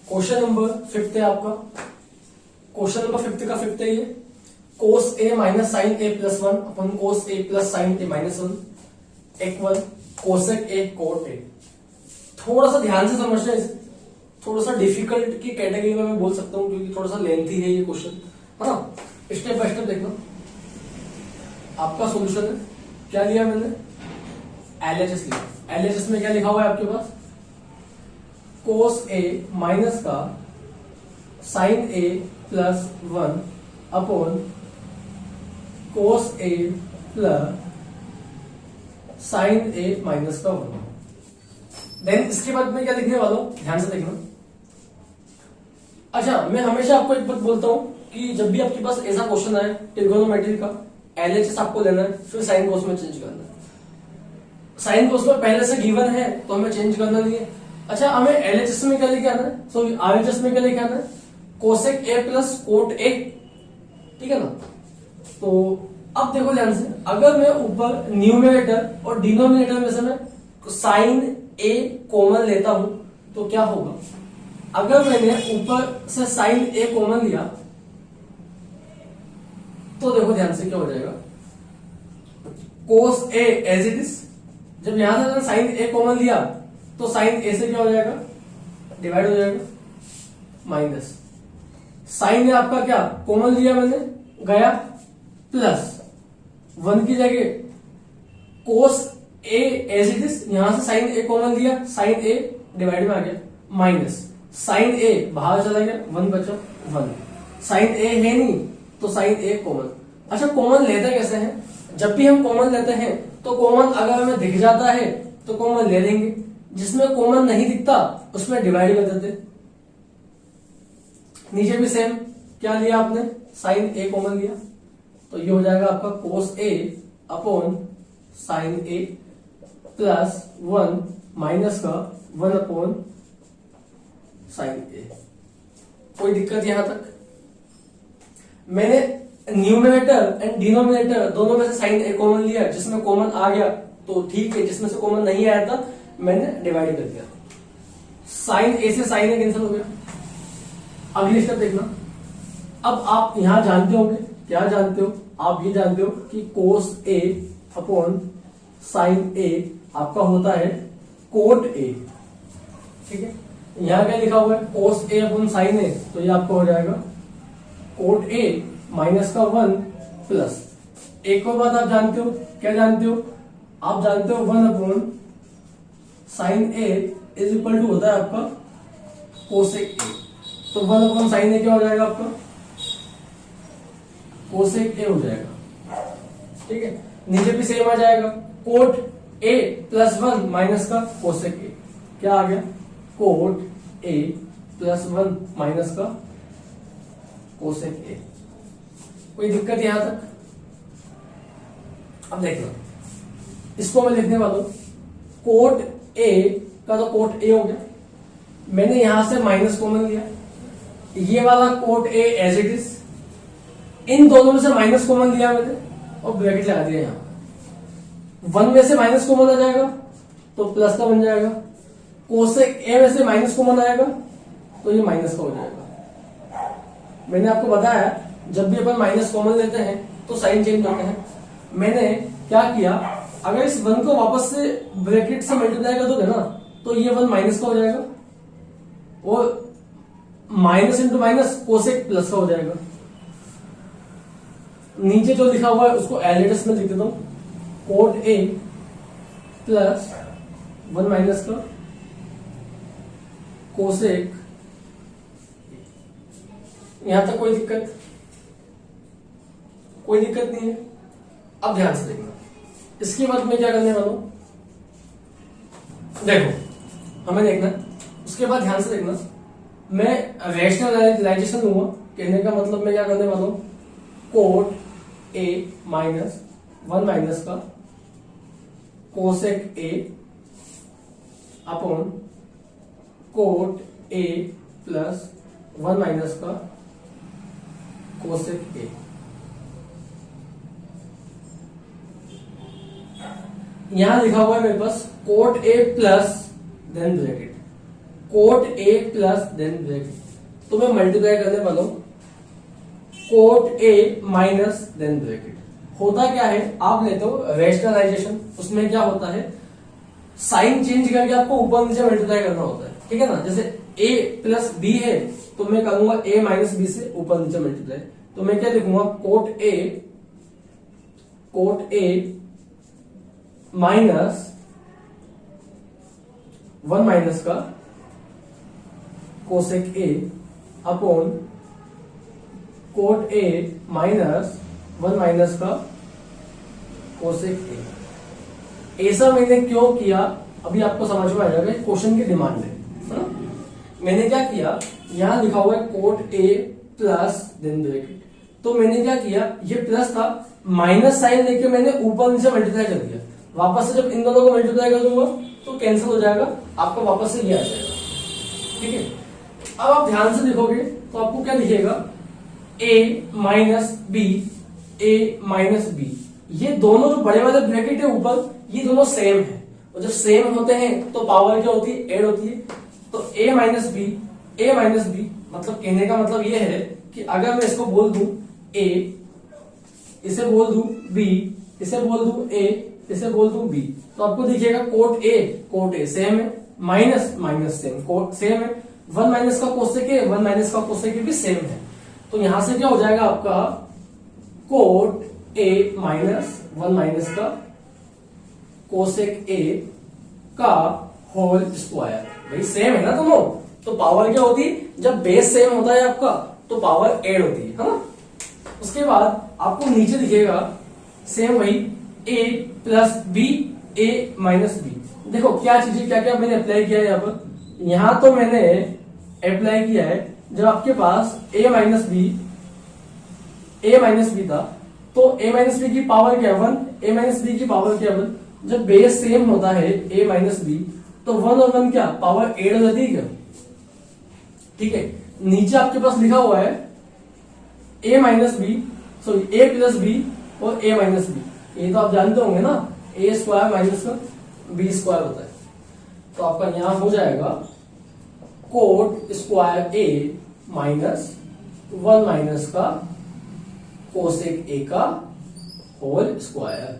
Question number 5 है आपका। Question number 5 का 5 है ये, cos A minus sine A plus 1 upon cos A plus sine A minus 1 equal cosec A cot A. थोड़ा सा ध्यान से समझना है, थोड़ा सा डिफिकल्ट की कैटेगरी में मैं बोल सकता हूँ क्योंकि थोड़ा सा लेंथी है ये क्वेश्चन, है ना। स्टेप बाय स्टेप देखना। आपका सॉल्यूशन है, क्या लिया मैंने, एलएचएस लिया। एलएचएस में क्या लिखा हुआ है आपके पास, कोस ए माइनस का sign A plus 1 upon cos A plus sine A minus का 1। देन इसके बाद में क्या लिखने वाला हूं, ध्यान से देखना। अच्छा, मैं हमेशा आपको एक बात बोलता हूं कि जब भी आपके पास ऐसा क्वेश्चन आए ट्रिगोनोमेट्री का, एलएचएस आपको लेना है, फिर साइन कोस में चेंज करना है। साइन कोस में पहले से गिवन है तो हमें चेंज करना नहीं है। अच्छा, हमें एलएचएस में क्या लेके आना है, सॉरी आरएचएस में क्या लेके आना है, कोसेक ए प्लस कोट ए, ठीक है ना। तो अब देखो ध्यान से, अगर मैं ऊपर न्यूमरेटर और डिनोमिनेटर में से मैं साइन ए कॉमन लेता हूं तो क्या होगा, अगर मैंने ऊपर से साइन ए कॉमन लिया तो देखो ध्यान से क्या हो जाएगा, कोस ए एज इट इज। जब यहां से साइन ए कॉमन लिया तो साइन ए से क्या हो जाएगा, डिवाइड हो जाएगा, माइनस साइन ए आपका क्या कॉमन लिया मैंने, गया, प्लस 1 की जगह कोस ए एज इट इज, यहां से साइन ए कॉमन लिया, साइन ए डिवाइड में आ गया, माइनस साइन ए बाहर चला गया, 1 बचा 1, साइन ए है नहीं तो साइन ए कॉमन। अच्छा, कॉमन लेते कैसे हैं, जब भी हम कॉमन लेते हैं तो कॉमन अगर हमें दिख जाता है तो कॉमन ले लेंगे, जिसमें कॉमन नहीं दिखता उसमें डिवाइड कर देते। नीचे भी सेम, क्या लिया आपने, साइन ए कॉमन लिया तो ये हो जाएगा आपका कोस ए upon sine A plus 1 minus का 1 अपॉन साइन ए। कोई दिक्कत यहां तक। मैंने न्यूमरेटर एंड डिनोमिनेटर दोनों में से साइन ए कॉमन लिया, जिसमें कॉमन आ गया तो ठीक है, जिसमें से कॉमन नहीं आया था मैंने डिवाइड कर दिया, साइन ए से साइन ए कैंसिल हो गया। अगली स्टेप देखना। अब आप यहां जानते होंगे, क्या जानते हो, आप ये जानते हो कि कोस ए अपॉन साइन ए आपका होता है कोट ए, ठीक है। यहां क्या लिखा हुआ है, कोस ए अपॉन साइन ए, तो ये आपका हो जाएगा कोट ए माइनस का 1 प्लस, एक और बात आप जानते हो, क्या जानते हो, आप जानते हो 1 upon sine A is equal to होता है आपका कोसेक ए, तो 1 अपॉन साइन ए क्या हो जाएगा आपका, कोसेक ए हो जाएगा, ठीक है। नीचे भी सेम आ जाएगा, कोट ए प्लस 1 माइनस का कोसेक ए, क्या आ गया, कोट ए प्लस 1 माइनस का कोसेक ए। कोई दिक्कत यहां तक। अब देखना, इसको मैं लिखने वाला हूं, कोट ए का तो कोट ए हो गया, मैंने यहां से माइनस कॉमन लिया, ये वाला cot A as it is, इन दोनों में से माइनस कॉमन लिया मैंने और ब्रैकेट लगा दिया। यहां 1 में से माइनस कॉमन आ जाएगा तो प्लस का बन जाएगा, कोसेक ए में से माइनस कॉमन आएगा तो ये माइनस का हो जाएगा। मैंने आपको बताया जब भी अपन माइनस कॉमन लेते हैं तो साइन चेंज करते हैं। मैंने क्या किया, अगर इस 1 को वापस से ब्रैकेट से मल्टीप्लाई कर दोगे ना तो ये 1 माइनस का हो जाएगा और minus into minus cosec plus का हो जाएगा। नीचे जो लिखा हुआ है उसको एलएचएस में लिख देता हूं, कोट ए प्लस 1 माइनस का कोसेक। यहां तक कोई दिक्कत, कोई दिक्कत नहीं है। अब ध्यान से देखना, इसके बाद मैं क्या करने वाला हूं, देखो हमें देखना, उसके बाद ध्यान से देखना, मैं रैशनलाइजेशन लूंगा। कहने का मतलब मैं क्या करने वाला हूं, कोट ए माइनस 1 माइनस का cosec A upon cot A plus 1 minus का कोसेक ए। यहां लिखा हुआ है मेरे पास cot A plus then bracket, cot A plus then bracket. तो मैं मल्टीप्लाई करने वाला हूं cot A minus then bracket. होता क्या है, आप लेते हो रेशनलाइजेशन, उसमें क्या होता है साइन चेंज करके आपको ऊपर नीचे मल्टीप्लाई करना होता है, ठीक है ना। जैसे a प्लस बी है तो मैं करूंगा a माइनस बी से ऊपर नीचे मल्टीप्लाई। तो मैं क्या लिखूंगा कोट ए माइनस 1 माइनस का cosec A upon cot A minus 1 minus का कोसेक ए। ऐसा मैंने क्यों किया अभी आपको समझ में आ जाएगा, क्वेश्चन की डिमांड है ना। मैंने क्या किया, यहां लिखा हुआ है cot A plus then bracket. तो मैंने क्या किया, ये प्लस था, माइनस साइन लेके मैंने ऊपर नीचे मल्टीप्लाई कर दिया। वापस से जब इन दोनों को मल्टीप्लाई कर दूंगा तो कैंसिल हो जाएगा, आपको वापस से ये आ जाएगा, ठीक है। अब आप ध्यान से देखोगे तो आपको क्या दिखेगा, a minus B, A minus B, ये दोनों जो बड़े वाले ब्रैकेट है ऊपर, ये दोनों सेम है। और जब सेम होते हैं तो पावर क्या होती है, ऐड होती है। तो a माइनस बी मतलब कहने का मतलब ये है कि अगर मैं इसको बोल दूं a, इसे बोल दूं b, इसे बोल दूं a, इसे बोल दूं b, तो आपको दिखेगा कोट ए सेम है, minus minus same, cot same है, 1 माइनस का कोसेक ए, 1 माइनस का कोसेक ए भी सेम है। तो यहां से क्या हो जाएगा आपका कोट ए माइनस 1 माइनस का कोसेक ए का होल स्क्वायर। भाई सेम है ना दोनों, तो पावर क्या होती है, जब बेस सेम होता है आपका तो पावर ऐड होती है ना। उसके बाद आपको नीचे दिखेगा सेम वही a plus B, A minus B. देखो क्या चीजें क्या क्या मैंने अप्लाई किया है यहाँ पर। यहां तो मैंने अप्लाई किया है जब आपके पास a माइनस बी था तो a माइनस बी की पावर क्या 1, a माइनस बी की पावर क्या 1। जब बेस सेम होता है a माइनस बी तो 1 और 1 क्या पावर ऐड हो जाती है क्या, ठीक है। नीचे आपके पास लिखा हुआ है a minus B, sorry a plus B और a माइनस बी, ये तो आप जानते होंगे ना, a square minus B square होता है। तो आपका यहां हो जाएगा cot square a minus 1 minus का कोसेक ए का होल स्क्वायर।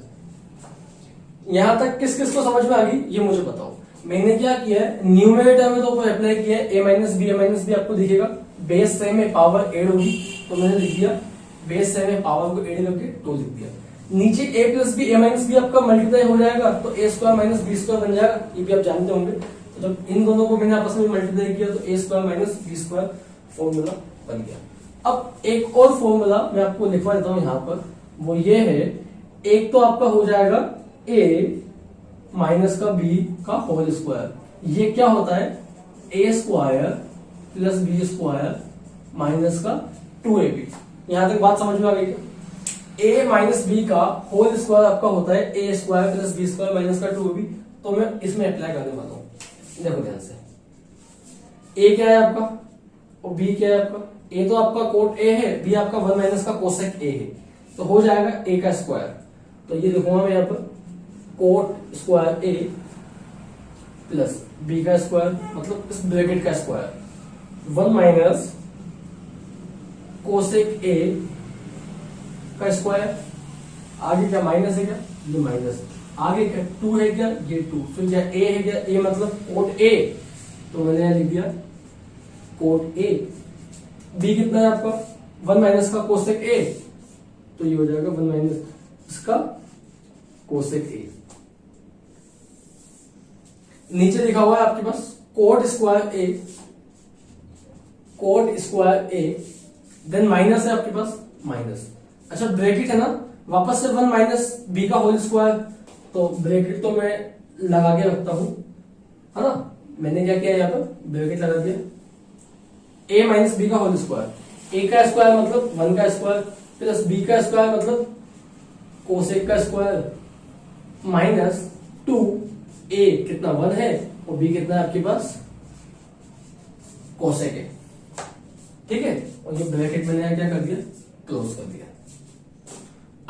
यहां तक किस किस को समझ में आ गई ये मुझे बताओ। मैंने क्या किया है, न्यूमरेटर में तो ऊपर अप्लाई किया है a माइनस बी आपको दिखेगा, बेस सेम में पावर ऐड होगी तो मैंने लिख दिया बेस सेम में पावर को ऐड करके 2 लिख दिया। नीचे a plus B, a minus B आपका मल्टीप्लाई हो जाएगा तो a square minus B square बन जाएगा, ये भी आप जानते होंगे। तो जब इन दोनों को मैंने आपस में मल्टीप्लाई किया तो a square minus B square formula बन गया। अब एक और फॉर्मूला मैं आपको लिखवा देता हूं यहाँ पर, वो ये है, एक तो आपका हो जाएगा a माइनस का b का होल स्क्वायर। ये क्या होता है, a square plus B square minus का 2ab। यहां तक बात समझ में आ गई क्या। a माइनस बी का होल स्क्वायर आपका होता है a square plus B square minus का 2ab। तो मैं इसमें अप्लाई करने वाला हूं, देखो ध्यान से। a क्या है आपका और b क्या है आपका। a तो आपका कोट a है, b आपका 1 माइनस का कोसेक a है, तो हो जाएगा a का स्क्वायर। तो ये लिखूंगा मैं यहाँ पर cot square a plus b का स्क्वायर मतलब इस ब्रैकेट का स्क्वायर 1 माइनस कोसेक a का स्क्वायर। आगे क्या माइनस है क्या, ये माइनस, आगे क्या 2 है क्या, ये 2, फिर क्या a है क्या, a मतलब कोट a, तो मैंने यहां लिख दिया कोट a। b कितना है आपका 1 माइनस का कोसेक a, तो ये हो जाएगा 1 माइनस इसका कोसेक a। नीचे लिखा हुआ है आपके पास cot square a, then minus है आपके पास माइनस, अच्छा ब्रैकेट है ना, वापस से 1 माइनस बी का होल स्क्वायर, तो ब्रैकेट तो मैं लगा के रखता हूं, है ना। मैंने क्या किया यहाँ पर ब्रैकेट लगा दिया, a माइनस बी का होल स्क्वायर, a का स्क्वायर मतलब 1 का स्क्वायर प्लस b का स्क्वायर मतलब कोसेक का स्क्वायर माइनस 2a कितना 1 है और b कितना है आपके पास कोसेक है, ठीक है। और ये ब्रैकेट मैंने क्या कर दिया, क्लोज कर दिया।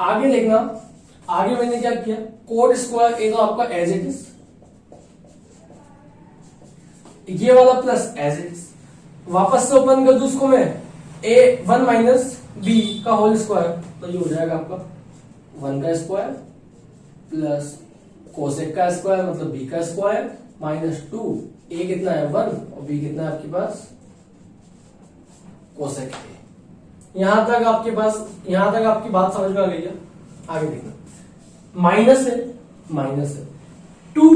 आगे देखना, आगे मैंने क्या किया, कोट स्क्वायर ए तो आपका एज इट इज, ये वाला प्लस एज इट, वापस से ओपन कर दूं उसको मैं, ए 1 माइनस बी का होल स्क्वायर, तो ये हो जाएगा आपका 1 का स्क्वायर प्लस कोसेक का स्क्वायर मतलब बी का स्क्वायर माइनस 2, ए कितना है 1 और बी कितना है आपके पास कोसेक ए। यहां तक आपकी बात समझ में आ गई है। आगे देखना, माइनस है 2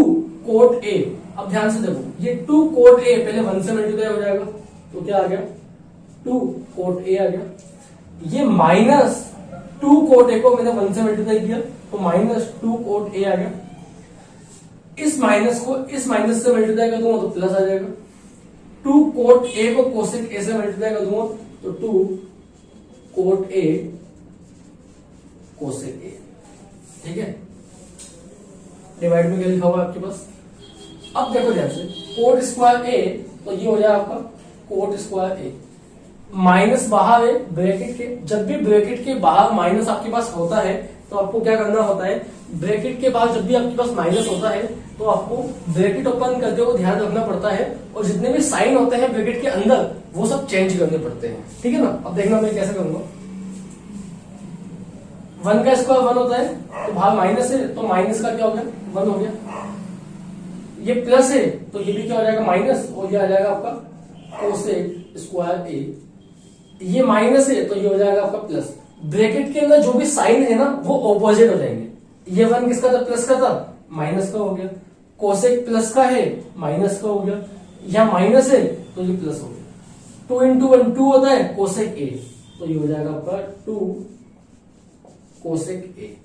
कोट ए, अब ध्यान से देखो ये 2 कोट ए पहले 1 से मल्टीप्लाई हो जाएगा, तो क्या आ गया 2 कोट ए आ गया। ये माइनस 2 कोट ए को मैंने 1 से मल्टीप्लाई किया तो माइनस 2 कोट ए आ गया। इस माइनस को इस माइनस से मल्टीप्लाई कर दूंगा तो प्लस आ जाएगा। 2 कोट ए को कोसेक ए से मल्टीप्लाई कर दूंगा तो 2 कोट ए कोसेक ए, ठीक है। डिवाइड में क्या लिखा हुआ है आपके पास, अब देखो ध्यान से, कोट स्क्वायर ए तो ये हो जाएगा आपका कोट स्क्वायर ए, माइनस बाहर है ब्रैकेट के, जब भी ब्रैकेट के बाहर माइनस आपके पास होता है तो आपको क्या करना होता है, ब्रैकेट के बाहर जब भी आपके पास माइनस होता है तो आपको ब्रैकेट ओपन करते हुए ध्यान रखना पड़ता है, और जितने भी साइन होते हैं ब्रैकेट के अंदर वो सब चेंज करने पड़ते हैं, ठीक है ना। अब देखना मैं कैसे करूंगा, 1 का स्क्वायर 1 होता है तो बाहर माइनस है तो माइनस का क्या हो गया 1 हो गया, ये प्लस है तो ये भी क्या हो जाएगा माइनस, और ये आ जाएगा आपका कोसेक स्क्वायर ए, ये माइनस है तो ये हो जाएगा आपका प्लस। ब्रैकेट के अंदर जो भी साइन है ना वो ऑपोजिट हो जाएंगे, ये 1 किसका था प्लस का था, माइनस का हो गया, कोसेक प्लस का है माइनस का हो गया, यहां माइनस है तो ये प्लस हो गया, 2 इंटू 1 2 होता है कोसेक ए, तो ये हो जाएगा आपका 2 कोसेक ए।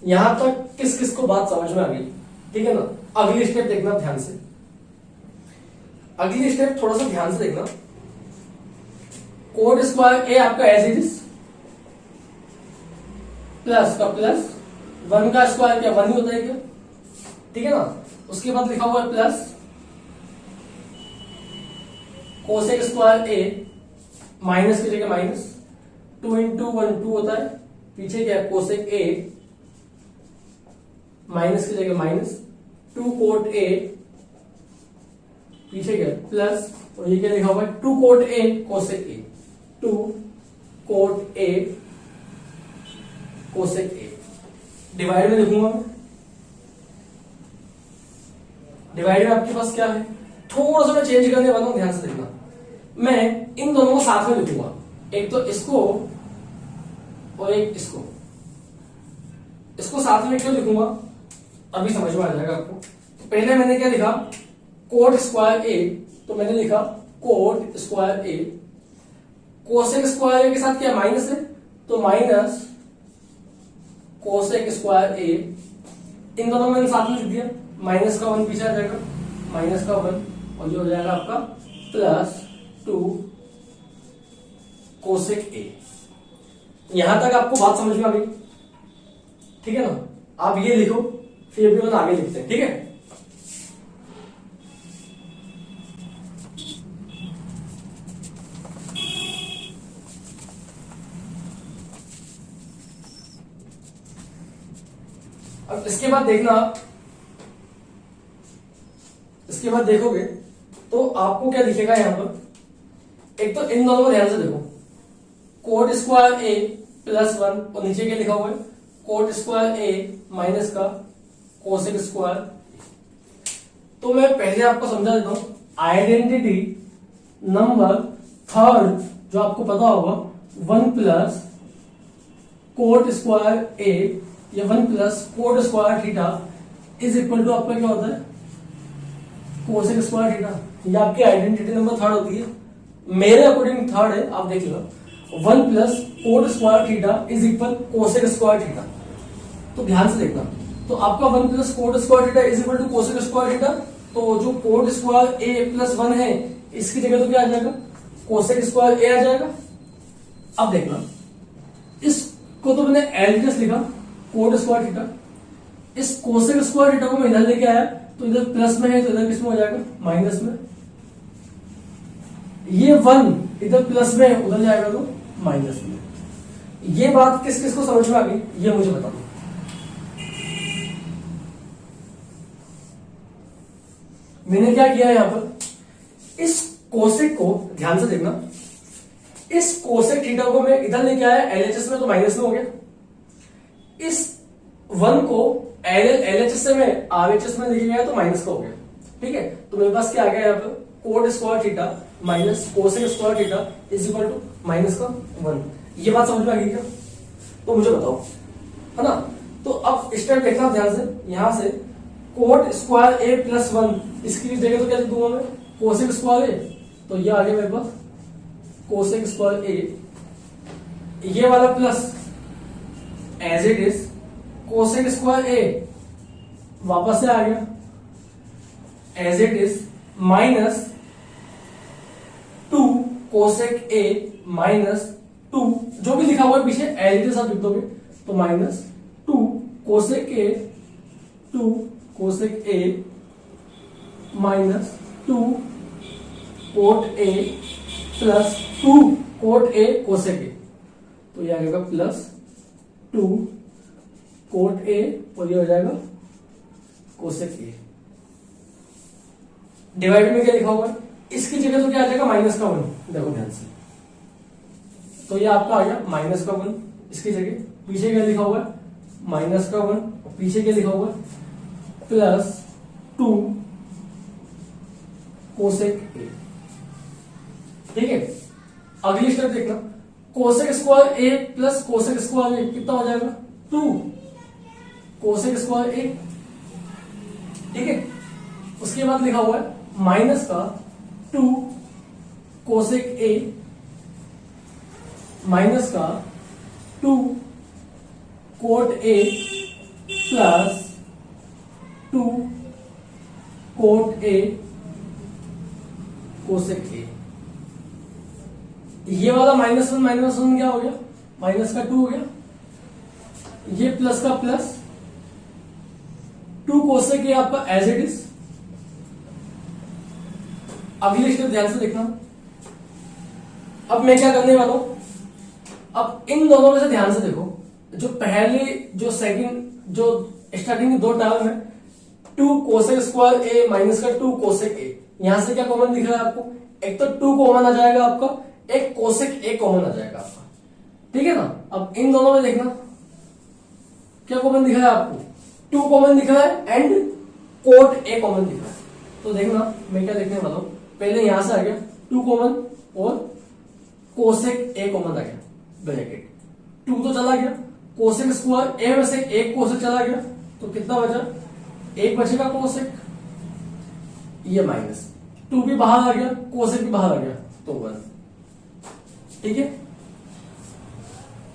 यहां तक किस किस को बात समझ में आ गई, ठीक है ना। अगली स्टेप देखना ध्यान से, अगली स्टेप थोड़ा सा ध्यान से देखना, कोट स्क्वायर ए आपका एज इट इज, प्लस का प्लस, 1 का स्क्वायर क्या 1 ही होता है क्या, ठीक है ना। उसके बाद लिखा हुआ है प्लस कोसेक स्क्वायर ए, माइनस की जगह माइनस, 2 इंटू 1 2 होता है, पीछे क्या है कोसेक ए, माइनस की जगह माइनस, 2 कोट ए, पीछे क्या प्लस, और ये क्या लिखा हुआ है 2 cot A cosec A, 2 cot A cosec A. Divide में लिखूंगा मैं, डिवाइड में आपके पास क्या है, थोड़ा सा मैं चेंज करने वाला हूं, ध्यान से देखना, मैं इन दोनों को साथ में लिखूंगा, एक तो इसको और एक इसको, इसको साथ में क्यों लिखूंगा अभी समझ में आ जाएगा आपको। तो पहले मैंने क्या लिखा कोट स्क्वायर ए, तो मैंने लिखा कोट स्क्वायर ए, कोसेक स्क्वायर ए के साथ क्या माइनस है तो माइनस कोसेक स्क्वायर ए, इन दोनों मैंने साथ में लिख दिया, माइनस का 1 पीछे आ जाएगा, माइनस का 1, और ये हो जाएगा आपका प्लस 2 कोसेक ए। यहां तक आपको बात समझ में आ गई, ठीक है ना। आप ये लिखो फिर भी हम आगे लिखते हैं, ठीक है। अब इसके बाद देखना, इसके बाद देखोगे तो आपको क्या दिखेगा यहां पर, एक तो इन दोनों को ध्यान से देखो, कोट स्क्वायर ए प्लस 1, और नीचे क्या लिखा हुआ है कोट स्क्वायर ए माइनस का कोसेक स्क्वायर। तो मैं पहले आपको समझा देता हूं, आइडेंटिटी नंबर थर्ड जो आपको पता होगा, 1 प्लस कोट स्क्वायर ए या 1 plus cot square theta is equal to आपका क्या होता है कोसेक स्क्वायर थीटा। ये आपकी आइडेंटिटी नंबर थर्ड होती है, मेरे अकॉर्डिंग थर्ड है, आप देख लो। 1 plus cot square theta is equal cosec square theta. तो ध्यान से देखना, तो आपका 1 plus cot square theta is equal to cosec square theta, तो जो कोट स्क्वायर ए प्लस 1 है इसकी जगह तो क्या आ जाएगा कोसेक स्क्वायर ए आ जाएगा। अब देखना, इसको तो मैंने एल लिखा कोट स्क्वायर थीटा, इस कोसेक स्क्वायर थीटा को मैं इधर लेके आया तो इधर प्लस में है तो इधर किसमें हो जाएगा माइनस में, ये 1 इधर प्लस में है उधर जाएगा तो माइनस में। ये बात किस किस को समझ में आ गई ये मुझे बता दो। मैंने क्या किया यहां पर, इस कोसेक को ध्यान से देखना, इस कोसेक थीटा को मैं इधर लेके आया एलएचएस में तो माइनस में हो गया, इस 1 को एलएचएस से मैं आरएचएस में लेके गया तो माइनस का हो गया। ठीक है, तो मेरे पास क्या आ गया यहाँ पर cot square theta minus cosec square theta is equal to minus का 1। ये बात समझ में आ गई क्या? तो मुझे बताओ, है ना। तो अब स्टेप देखना ध्यान से, यहां से कोट स्क्वायर ए प्लस 1 इसकी भी जगह तो क्या लिख दूंगा मैं कोसेक स्क्वायर ए, तो ये आ गया मेरे पास कोसेक स्क्वायर ए, ये वाला plus as it is cosec square A वापस से आ गया as it is minus 2 cosec A minus 2 जो भी लिखा हुआ है पीछे एज इट इज आप लिख दोगे, तो minus 2 cosec A 2 cosec A minus 2 coat A plus 2 cot A cosec ए, तो ये आ जाएगा प्लस 2 कोट ए और ये हो जाएगा कोसेक ए। डिवाइड में क्या लिखा हुआ है, इसकी जगह तो क्या आ जाएगा माइनस का 1, देखो ध्यान से, तो ये आपका आ गया माइनस का 1, इसकी जगह पीछे क्या लिखा हुआ है माइनस का 1, पीछे क्या लिखा हुआ है प्लस 2 कोसेक ए। ठीक है, अगली स्टेप देखना, कोसेक स्क्वायर ए प्लस कोसेक स्क्वायर ए कितना हो जाएगा 2 कोसेक स्क्वायर ए। ठीक है, उसके बाद लिखा हुआ है माइनस का 2 कोसेक ए माइनस का 2 coat A plus 2 cot A cosec ए। ये वाला माइनस वन क्या हो गया माइनस का 2 हो गया, ये प्लस का प्लस 2 कोसेक ए आपका एज इट इज। अगली स्टेप ध्यान से देखना, अब मैं क्या करने वाला हूं, अब इन दोनों में से ध्यान से देखो, जो पहले जो सेकंड जो स्टार्टिंग की 2 टर्म है 2 कोसेक स्क्वायर ए माइनस का 2 कोसेक ए, यहां से क्या कॉमन दिख रहा है आपको, एक तो 2 कॉमन आ जाएगा आपका, एक कोसेक ए कॉमन आ जाएगा आपका। ठीक है ना, अब इन दोनों में देखना क्या कॉमन दिख रहा है आपको, 2 कॉमन दिख रहा है एंड कोट ए कॉमन दिख रहा है। तो देखना मैं क्या देखने वाला हूं, पहले यहां से आ गया 2 कॉमन और कोसेक ए कॉमन आ गया, ब्रैकेट 2 तो चला गया, कोसेक स्क्वायर ए में से एक कोसेक चला गया, तो कितना बचा, एक बचेगा कोसेक, ये माइनस 2 भी बाहर आ गया, कोसेक भी बाहर आ गया, तो 1। ठीक है,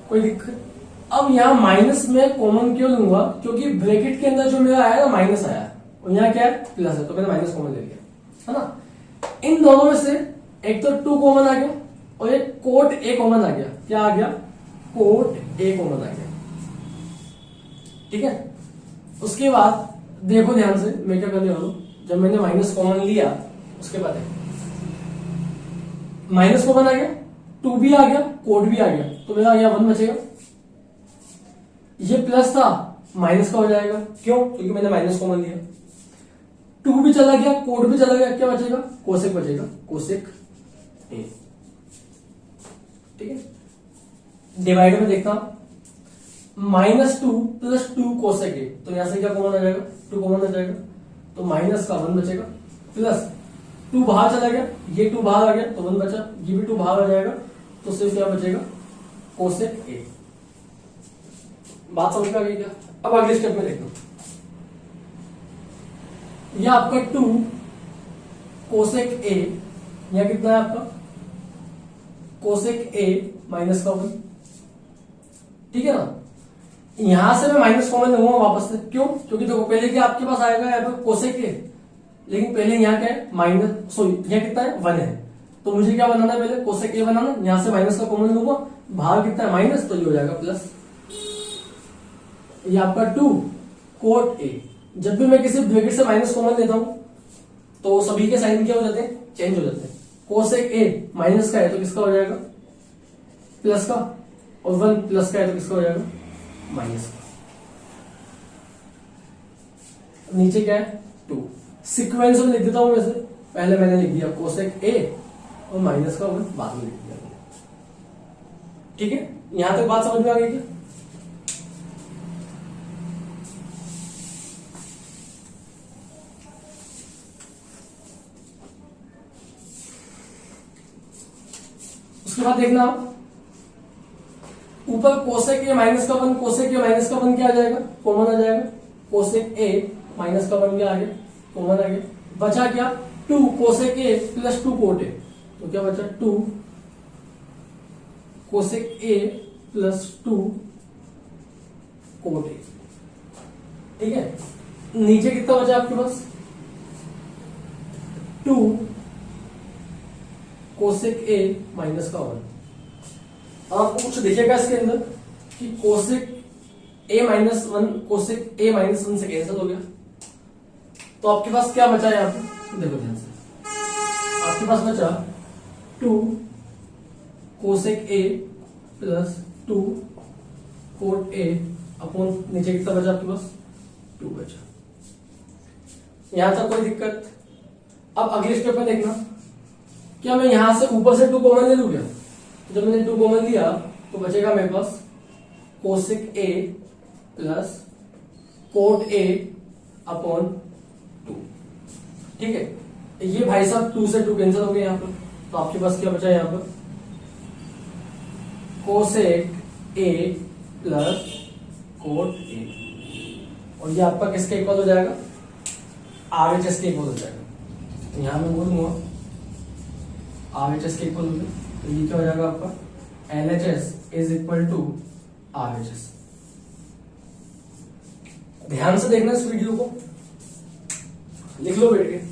कोई दिक्कत। अब यहां माइनस में कॉमन क्यों लूंगा, क्योंकि ब्रैकेट के अंदर जो मेरा आया ना माइनस आया और यहाँ क्या है प्लस है, तो मैंने माइनस कॉमन ले लिया, है ना। इन दोनों में से एक तो 2 कॉमन आ गया और एक कोट ए कॉमन आ गया, क्या आ गया कोट ए कॉमन आ गया। ठीक है, उसके बाद देखो ध्यान से मैं क्या करने वाला हूं, जब मैंने माइनस कॉमन लिया उसके बाद माइनस कॉमन आ गया, 2 भी आ गया, कोट भी आ गया, तो मेरा यहाँ 1 बचेगा, ये प्लस था माइनस का हो जाएगा, क्यों, क्योंकि मैंने माइनस कॉमन लिया, 2 भी चला गया, कोट भी चला गया, क्या बचेगा कोसेक बचेगा, कोसेक ए। ठीक है, डिवाइड में देखता -2 प्लस 2 कोसेक ए, तो यहां से क्या कॉमन आ जाएगा 2 कॉमन आ जाएगा, तो माइनस का 1 बचेगा, प्लस 2 बाहर चला गया, ये 2 बाहर आ गया तो 1 बचा, ये भी 2 बाहर आ जाएगा, तो सिर्फ क्या बचेगा कोसेक ए। बात समझ में आ गई क्या? अब अगले स्टेप में देखो, यह आपका 2 कोसेक ए, यह कितना है आपका कोसेक ए माइनस का 1। ठीक है ना, यहां से मैं माइनस कॉमन लूंगा वापस से, क्यों, क्योंकि देखो पहले क्या आपके पास आएगा यहाँ पे कोसेक ए, लेकिन पहले यहाँ क्या है माइनस, सॉरी यहाँ कितना है 1 है, तो मुझे क्या बनाना है पहले कोसेक ए बनाना, यहां से माइनस का कॉमन लूंगा, बाहर कितना है माइनस, तो ये हो जाएगा प्लस, ये आपका 2 कोट ए। जब भी मैं किसी ब्रैकेट से माइनस कॉमन लेता हूं तो सभी के साइन क्या हो जाते हैं, चेंज हो जाते हैं, कोसेक ए माइनस का है तो किसका हो जाएगा प्लस का, और 1 प्लस का है तो किसका हो जाएगा माइनस का। नीचे क्या है 2, सीक्वेंस में लिख देता हूं वैसे, पहले मैंने लिख दिया कोसेक ए और माइनस का 1 बाद में लिख दिया। ठीक है, यहां तक बात समझ में आ गई क्या? उसके बाद देखना आप ऊपर कोसेक ए माइनस का 1, कोसेक ए माइनस का 1 क्या आ जाएगा? कॉमन आ जाएगा। कोसेक ए माइनस का 1 क्या आ गया? कॉमन आ गया। बचा क्या? 2 cosec A plus 2 cot A. तो क्या बचा? 2 cosec A plus 2 cot A. ठीक है, नीचे कितना बचा आपके पास? 2 कोसेक ए माइनस का 1। अब आपको कुछ दिखेगा इसके अंदर कि cosec A minus 1 cosec A minus 1 से कैंसिल हो गया। तो आपके पास क्या बचा यहां पे? देखो ध्यान से, आपके पास बचा 2 cosec A plus 2 coat A upon नीचे कितना बचा आपके पास? 2 बचा। यहां तक कोई दिक्कत? अब अगले स्टेप में देखना, क्या मैं यहां से ऊपर से 2 कॉमन ले लूं क्या? जब मैंने 2 कॉमन लिया तो बचेगा मेरे पास cosec A plus cot A upon 2। ठीक है, ये भाई साहब 2 से 2 कैंसिल हो गए यहां पर। तो आपके पास क्या बचा यहां पर? कोसेक ए प्लस कोट ए, और ये आपका किसके इक्वल हो जाएगा? आरएचएस के इक्वल हो जाएगा। तो यहां मैं बोलूंगा आरएचएस के इक्वल हो गया। तो ये क्या हो जाएगा आपका? LHS is equal to RHS. ध्यान से देखना इस वीडियो को, लिख लो बैठ के।